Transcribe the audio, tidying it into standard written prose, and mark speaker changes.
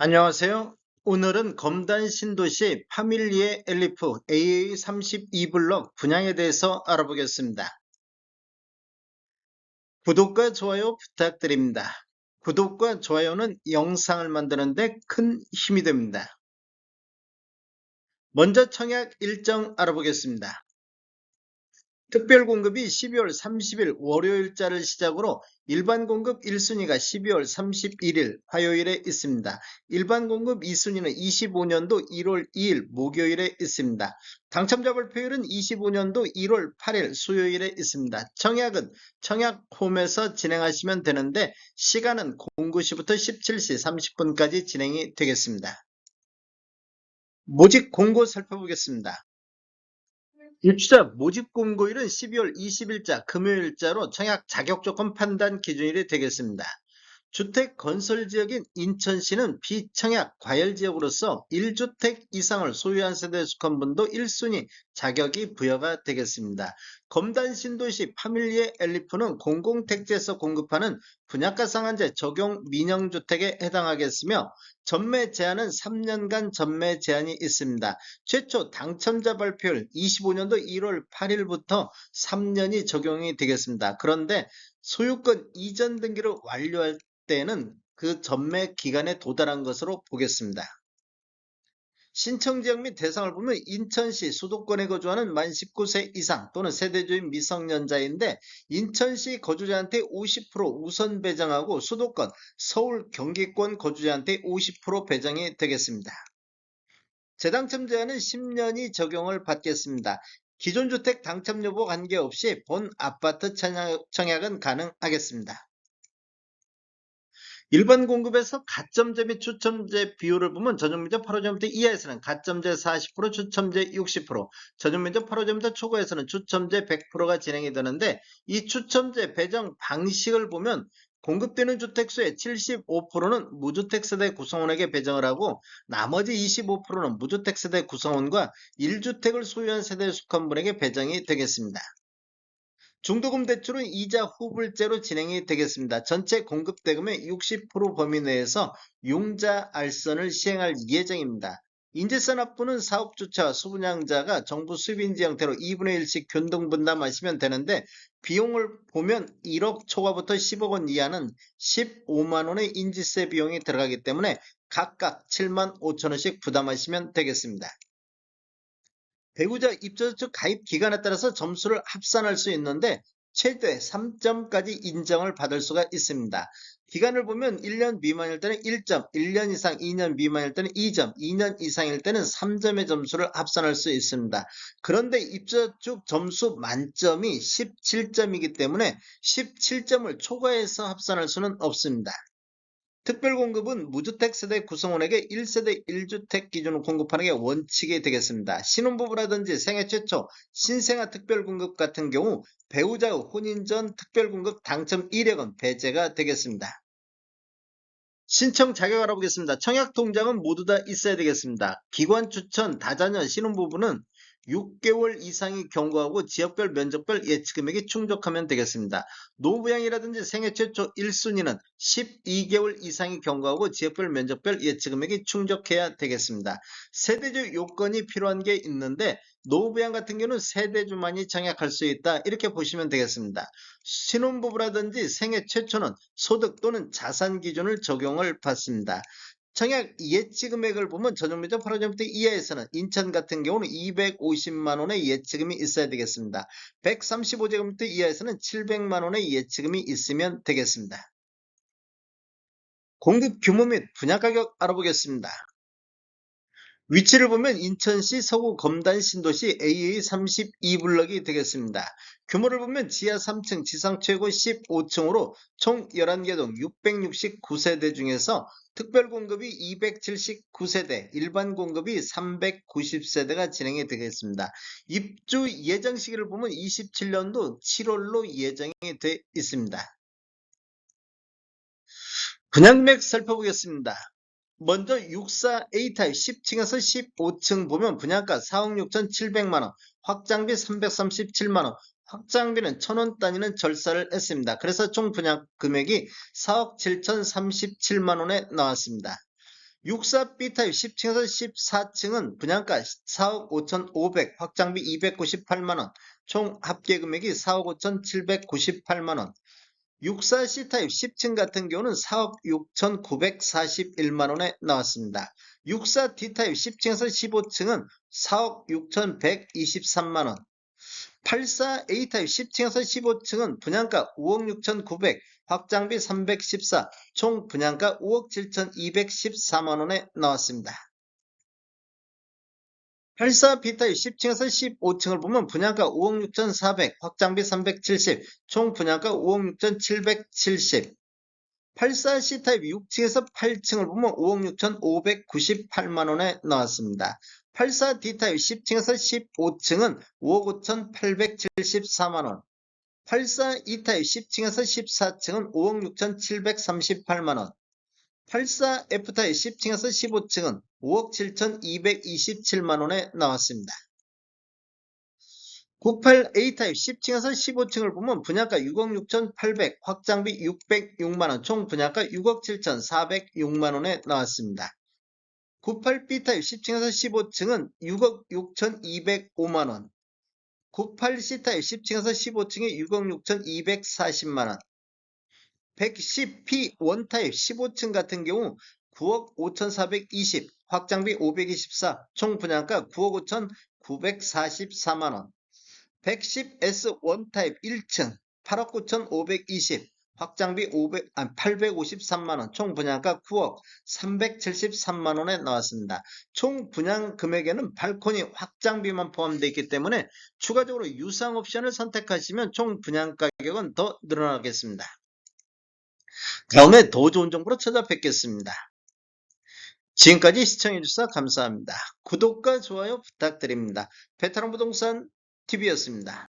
Speaker 1: 안녕하세요. 오늘은 검단 신도시 파밀리에 엘리프 AA32블럭 분양에 대해서 알아보겠습니다. 구독과 좋아요 부탁드립니다. 구독과 좋아요는 영상을 만드는 데 큰 힘이 됩니다. 먼저 청약 일정 알아보겠습니다. 특별 공급이 12월 30일 월요일자를 시작으로 일반 공급 1순위가 12월 31일 화요일에 있습니다. 일반 공급 2순위는 25년도 1월 2일 목요일에 있습니다. 당첨자 발표일은 25년도 1월 8일 수요일에 있습니다. 청약은 청약홈에서 진행하시면 되는데 시간은 09시부터 17시 30분까지 진행이 되겠습니다. 모집 공고 살펴보겠습니다. 입주자 모집 공고일은 12월 20일자 금요일자로 청약 자격조건 판단 기준일이 되겠습니다. 주택 건설 지역인 인천시는 비청약 과열지역으로서 1주택 이상을 소유한 세대에 속한 분도 1순위 자격이 부여가 되겠습니다. 검단 신도시 파밀리에 엘리프는 공공택지에서 공급하는 분양가 상한제 적용 민영주택에 해당하겠으며 전매 제한은 3년간 전매 제한이 있습니다. 최초 당첨자 발표일 25년도 1월 8일부터 3년이 적용이 되겠습니다. 그런데 소유권 이전 등기를 완료할 때는 그 전매 기간에 도달한 것으로 보겠습니다. 신청 지역 및 대상을 보면 인천시 수도권에 거주하는 만 19세 이상 또는 세대주인 미성년자인데 인천시 거주자한테 50% 우선 배정하고 수도권, 서울, 경기권 거주자한테 50% 배정이 되겠습니다. 재당첨 제한은 10년이 적용을 받겠습니다. 기존 주택 당첨 여부 관계없이 본 아파트 청약은 가능하겠습니다. 일반 공급에서 가점제 및 추첨제 비율을 보면 전용면적 8호제곱미터 이하에서는 가점제 40%, 추첨제 60%, 전용면적 8호제곱미터 초과에서는 추첨제 100%가 진행이 되는데 이 추첨제 배정 방식을 보면 공급되는 주택수의 75%는 무주택 세대 구성원에게 배정을 하고 나머지 25%는 무주택 세대 구성원과 1주택을 소유한 세대에 속한 분에게 배정이 되겠습니다. 중도금 대출은 이자 후불제로 진행이 되겠습니다. 전체 공급대금의 60% 범위 내에서 융자 알선을 시행할 예정입니다. 인재산 납부는 사업주체와 수분양자가 정부 수입인지 형태로 2분의 1씩 균등분담하시면 되는데 비용을 보면 1억 초과부터 10억 원 이하는 15만 원의 인지세 비용이 들어가기 때문에 각각 7만 5천 원씩 부담하시면 되겠습니다. 배우자 입주자 가입 기간에 따라서 점수를 합산할 수 있는데 최대 3점까지 인정을 받을 수가 있습니다. 기간을 보면 1년 미만일 때는 1점, 1년 이상 2년 미만일 때는 2점, 2년 이상일 때는 3점의 점수를 합산할 수 있습니다. 그런데 입주자 점수 만점이 17점이기 때문에 17점을 초과해서 합산할 수는 없습니다. 특별공급은 무주택 세대 구성원에게 1세대 1주택 기준으로 공급하는 게 원칙이 되겠습니다. 신혼부부라든지 생애 최초 신생아 특별공급 같은 경우 배우자의 혼인 전 특별공급 당첨 이력은 배제가 되겠습니다. 신청 자격 알아보겠습니다. 청약 통장은 모두 다 있어야 되겠습니다. 기관 추천 다자녀 신혼부부는 6개월 이상이 경과하고 지역별 면적별 예치금액이 충족하면 되겠습니다. 노부양이라든지 생애 최초 1순위는 12개월 이상이 경과하고 지역별 면적별 예치금액이 충족해야 되겠습니다. 세대주 요건이 필요한 게 있는데 노부양 같은 경우는 세대주만이 청약할 수 있다 이렇게 보시면 되겠습니다. 신혼부부라든지 생애 최초는 소득 또는 자산 기준을 적용을 받습니다. 청약 예치금액을 보면 전용면적 8호제곱미터 이하에서는 인천 같은 경우는 250만 원의 예치금이 있어야 되겠습니다. 135제곱미터 이하에서는 700만 원의 예치금이 있으면 되겠습니다. 공급 규모 및 분양가격 알아보겠습니다. 위치를 보면 인천시 서구 검단 신도시 AA32블럭이 되겠습니다. 규모를 보면 지하 3층 지상 최고 15층으로 총 11개 동 669세대 중에서 특별 공급이 279세대, 일반 공급이 390세대가 진행이 되겠습니다. 입주 예정 시기를 보면 27년도 7월로 예정이 되어 있습니다. 분양금액 살펴보겠습니다. 먼저 64A타입 10층에서 15층 보면 분양가 4억 6,700만원, 확장비 337만원, 확장비는 1,000원 단위는 절사를 했습니다. 그래서 총 분양 금액이 4억 7,037만원에 나왔습니다. 64 B타입 10층에서 14층은 분양가 4억 5,500, 확장비 298만원, 총 합계금액이 4억 5,798만원. 64 C타입 10층 같은 경우는 4억 6,941만원에 나왔습니다. 64 D타입 10층에서 15층은 4억 6,123만원. 84 A타입 10층에서 15층은 분양가 5억 6,900, 확장비 314, 총 분양가 5억 7,214만원에 나왔습니다. 84 B타입 10층에서 15층을 보면 분양가 5억 6,400, 확장비 370, 총 분양가 5억 6,770. 84 C타입 6층에서 8층을 보면 5억 6,598만원에 나왔습니다. 84 D타입 10층에서 15층은 5억 5,874만원. 84 E타입 10층에서 14층은 5억 6,738만원. 84 F타입 10층에서 15층은 5억 7,227만원에 나왔습니다. 98 A타입 10층에서 15층을 보면 분양가 6억 6,800, 확장비 606만원, 총 분양가 6억 7,406만원에 나왔습니다. 98 B타입 10층에서 15층은 6억 6,205만원, 98 C타입 10층에서 15층에 6억 6,240만원, 110 P 원타입 15층 같은 경우 9억 5,420, 확장비 524, 총 분양가 9억 5,944만원. 110S 원타입 1층 8억 9,520, 확장비 853만원, 총 분양가 9억 373만원에 나왔습니다. 총 분양 금액에는 발코니 확장비만 포함되어 있기 때문에 추가적으로 유상 옵션을 선택하시면 총 분양 가격은 더 늘어나겠습니다. 다음에 더 좋은 정보로 찾아뵙겠습니다. 지금까지 시청해주셔서 감사합니다. 구독과 좋아요 부탁드립니다. 베테랑 부동산 TV였습니다.